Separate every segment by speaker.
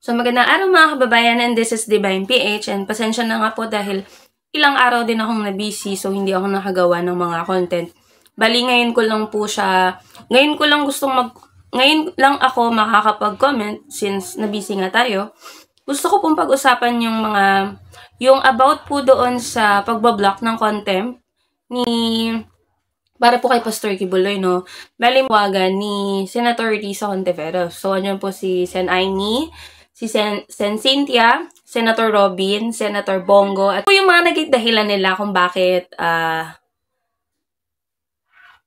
Speaker 1: So magandang araw mga kababayan, and this is Divine PH, and pasensya na nga po dahil ilang araw din akong na-busy, so hindi ako nakagawa ng mga content. Bali ngayon ko lang po siya, ngayon lang ako makakapag-comment since na-busy nga tayo. Gusto ko pong pag-usapan yung about po doon sa pagbablock ng content para po kay Pastor Kibuloy, no? Bali mawagan ni Senator Risa Hontiveros. So, andyan po si Sen Aimee, si Sen Cynthia, Senator Robin, Senator Bongo, at po yung mga naging dahilan nila kung bakit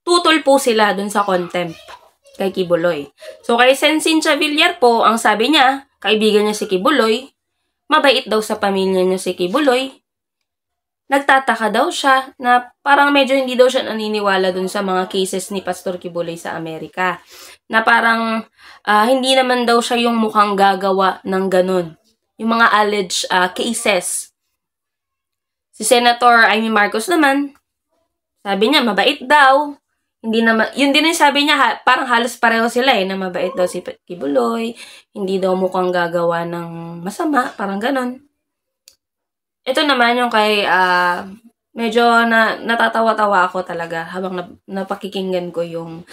Speaker 1: tutol po sila dun sa contempt kay Kibuloy. So, kay Sen Cynthia Villar po, ang sabi niya, kaibigan niya si Kibuloy, mabait daw sa pamilya niya si Kibuloy. Nagtataka daw siya na parang medyo hindi daw siya naniniwala dun sa mga cases ni Pastor Kibuloy sa Amerika. Na parang hindi naman daw siya yung mukhang gagawa ng ganun. Yung mga alleged cases. Si Senator Amy Marcos naman, sabi niya mabait daw. Hindi naman, yun din yung sabi niya, parang halos pareho sila na mabait daw si Kibuloy. Hindi daw mukhang gagawa ng masama, parang ganun. Ito naman yung kay, medyo natatawa-tawa ako talaga habang napakikinggan ko yung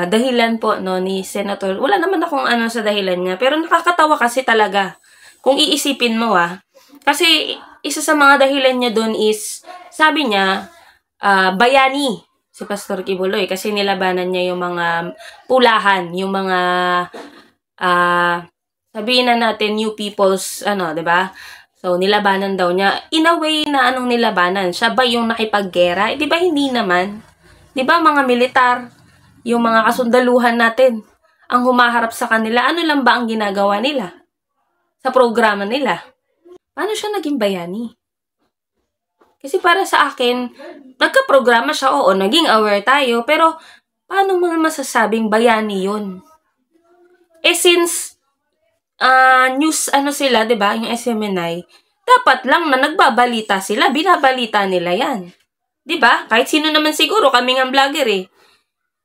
Speaker 1: dahilan po no, ni Senator. Wala naman akong ano sa dahilan niya, pero nakakatawa kasi talaga. Kung iisipin mo kasi isa sa mga dahilan niya doon is, sabi niya, bayani si Pastor Kibuloy kasi nilabanan niya yung mga pulahan, yung mga, sabihin na natin, new people's, diba? So, nilabanan daw niya. In a way na anong nilabanan? Siya ba yung nakipaggera? Di ba hindi naman? Di ba mga militar, yung mga kasundaluhan natin, ang humaharap sa kanila, ano lang ba ang ginagawa nila? Sa programa nila? Paano siya naging bayani? Kasi para sa akin, nagka-programa siya, oo, naging aware tayo, pero paano mo masasabing bayani yun? Since news sila, 'di ba? Yung SMNI, dapat lang na nagbabalita sila, binabalita nila 'yan. 'Di ba? Kahit sino naman siguro, kami nga vlogger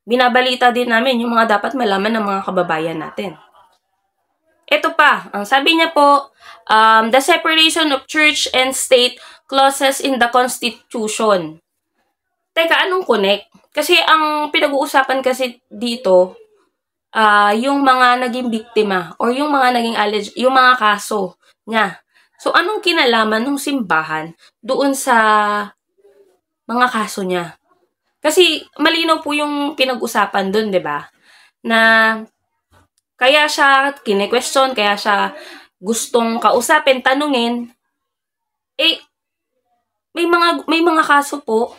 Speaker 1: binabalita din namin yung mga dapat malaman ng mga kababayan natin. Ito pa, ang sabi niya po, the separation of church and state clauses in the Constitution. Teka, anong connect? Kasi ang pinag-uusapan kasi dito, yung mga naging biktima or yung mga naging alleged, yung mga kaso niya. So, anong kinalaman ng simbahan doon sa mga kaso niya? Kasi malinaw po yung pinag-usapan doon, 'di ba? Na kaya siya kine-question, kaya siya gustong kausapin, tanungin, may mga kaso po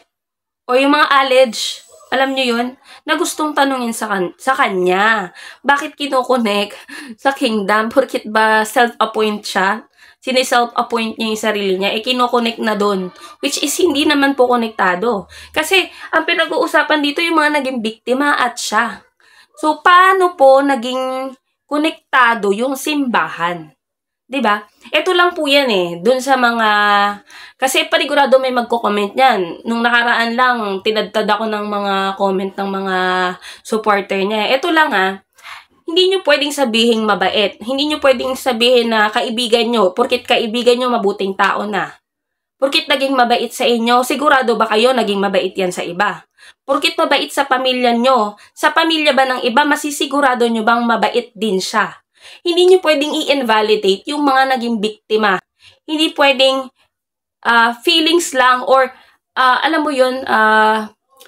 Speaker 1: o yung mga alleged, alam nyo yun, na gustong tanungin sa kanya. Bakit kinokonek sa kingdom? Porkit ba self-appoint siya? Sini-self-appoint niya yung sarili niya, kinokonek na doon. Which is hindi naman po konektado. Kasi, ang pinag-uusapan dito yung mga naging biktima at siya. So, paano po naging konektado yung simbahan? 'Di ba? Ito lang po yan dun sa mga, kasi panigurado may magko-comment yan. Nung nakaraan lang, tinadtad ako ng mga comment ng mga supporter niya. Ito lang hindi nyo pwedeng sabihin mabait. Hindi nyo pwedeng sabihin na kaibigan nyo, porkit kaibigan nyo mabuting tao na. Porkit naging mabait sa inyo, sigurado ba kayo naging mabait yan sa iba? Porkit mabait sa pamilya nyo, sa pamilya ba ng iba, masisigurado nyo bang mabait din siya? Hindi nyo pwedeng i-invalidate yung mga naging biktima. Hindi pwedeng feelings lang or alam mo yun,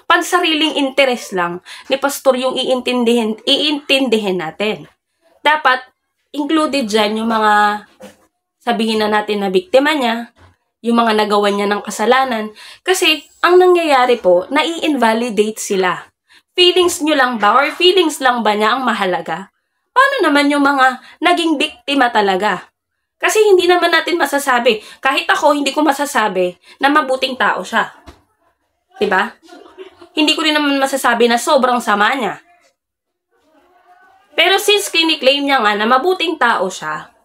Speaker 1: pansariling interest lang ni pastor yung iintindihin natin. Dapat included dyan yung mga sabihin na natin na biktima niya, yung mga nagawa niya ng kasalanan. Kasi ang nangyayari po, nai-invalidate sila. Feelings nyo lang ba or feelings lang ba niya ang mahalaga? Paano naman yung mga naging biktima talaga? Kasi hindi naman natin masasabi. Kahit ako, hindi ko masasabi na mabuting tao siya. 'Di ba? Hindi ko rin naman masasabi na sobrang sama niya. Pero since kiniklaim niya nga na mabuting tao siya,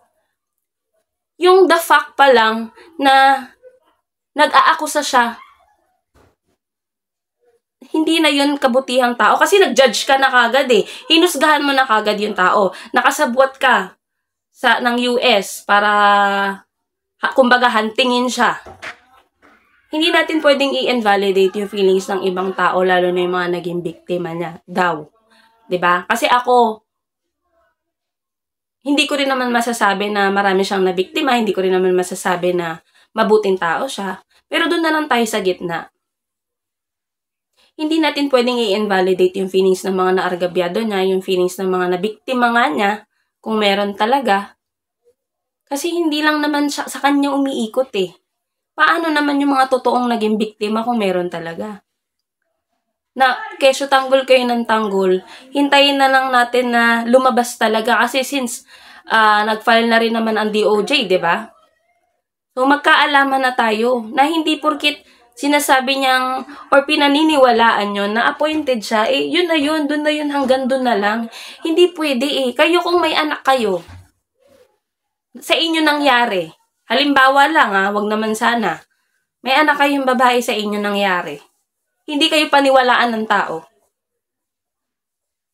Speaker 1: yung the fact pa lang na nag-aakusa siya, hindi na yun kabutihang tao. Kasi nag-judge ka na kagad Hinusgahan mo na kagad yung tao. Nakasabwat ka ng US para kumbaga huntingin siya. Hindi natin pwedeng i-invalidate yung feelings ng ibang tao, lalo na yung mga naging biktima niya daw. 'Di ba? Kasi ako, hindi ko rin naman masasabi na marami siyang nabiktima, hindi ko rin naman masasabi na mabuting tao siya. Pero doon na lang tayo sa gitna. Hindi natin pwedeng i-invalidate yung feelings ng mga naargabyado niya, yung feelings ng mga nabiktima nga niya, kung meron talaga. Kasi hindi lang naman siya, sa kanya umiikot eh. Paano naman yung mga totoong naging biktima kung meron talaga? Na kesyo tanggol kayo ng tanggol, hintayin na lang natin na lumabas talaga kasi since nag-file na rin naman ang DOJ, 'di ba? So magkaalaman na tayo na hindi porkit sinasabi niyang or pinaniniwalaan nyo na appointed siya, eh yun na yun, dun na yun, hanggang dun na lang. Hindi pwede eh. Kayo kung may anak kayo, sa inyo nangyari. Halimbawa lang wag naman sana. May anak kayong babae, sa inyo nangyari. Hindi kayo paniwalaan ng tao.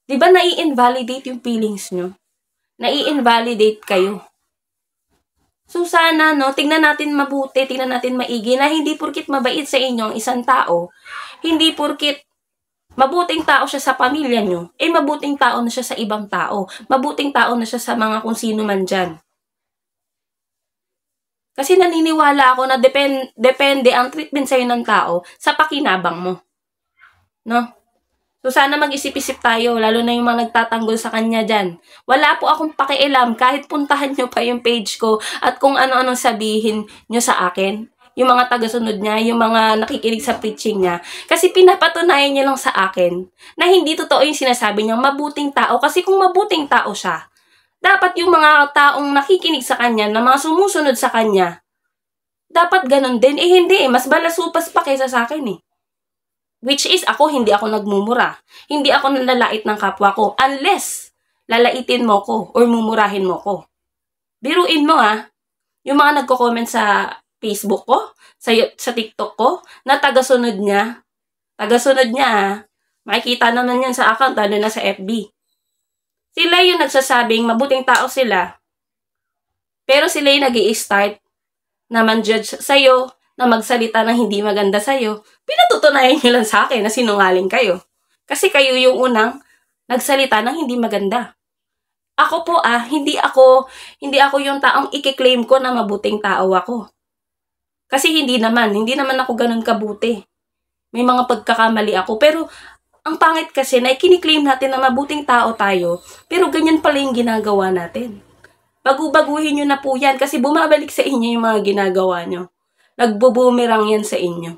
Speaker 1: Di ba nai-invalidate yung feelings nyo? Nai-invalidate kayo. So sana, tingnan natin mabuti, tingnan natin maigi na hindi porkit mabait sa inyo ang isang tao, hindi porkit mabuting tao siya sa pamilya nyo, eh mabuting tao na siya sa ibang tao. Mabuting tao na siya sa mga kung sino man dyan. Kasi naniniwala ako na depende ang treatment sa'yo ng tao sa pakinabang mo. No? So, sana mag-isip-isip tayo, lalo na yung mga nagtatanggol sa kanya dyan. Wala po akong pakialam kahit puntahan nyo pa yung page ko at kung ano-anong sabihin nyo sa akin. Yung mga tagasunod niya, yung mga nakikinig sa preaching niya. Kasi pinapatunayan niya lang sa akin na hindi totoo yung sinasabi niyang mabuting tao. Kasi kung mabuting tao siya, dapat yung mga taong nakikinig sa kanya, na mga sumusunod sa kanya, dapat ganun din. Eh hindi, mas balasupas pa kaysa sa akin eh. Which is, hindi ako nagmumura. Hindi ako nalalait ng kapwa ko. Unless, lalaitin mo ko or mumurahin mo ko. Biruin mo yung mga nagko-comment sa Facebook ko, sa TikTok ko, na tagasunod niya. Tagasunod niya makikita naman yan sa account, lalo na sa FB. Sila yung nagsasabing mabuting tao sila. Pero sila yung nag-i-start na man-judge sa'yo, na magsalita ng hindi maganda sa'yo. Pinatutunayan nyo lang sa akin na sinungaling kayo. Kasi kayo yung unang nagsalita ng hindi maganda. Ako po hindi ako yung taong i-claim ko na mabuting tao ako. Kasi hindi naman ako ganun kabuti. May mga pagkakamali ako. Pero ang pangit kasi na kiniklaim natin na mabuting tao tayo, pero ganyan pala yung ginagawa natin. Baguhin nyo na po yan kasi bumabalik sa inyo yung mga ginagawa nyo. Nagbo-boomerang yan sa inyo.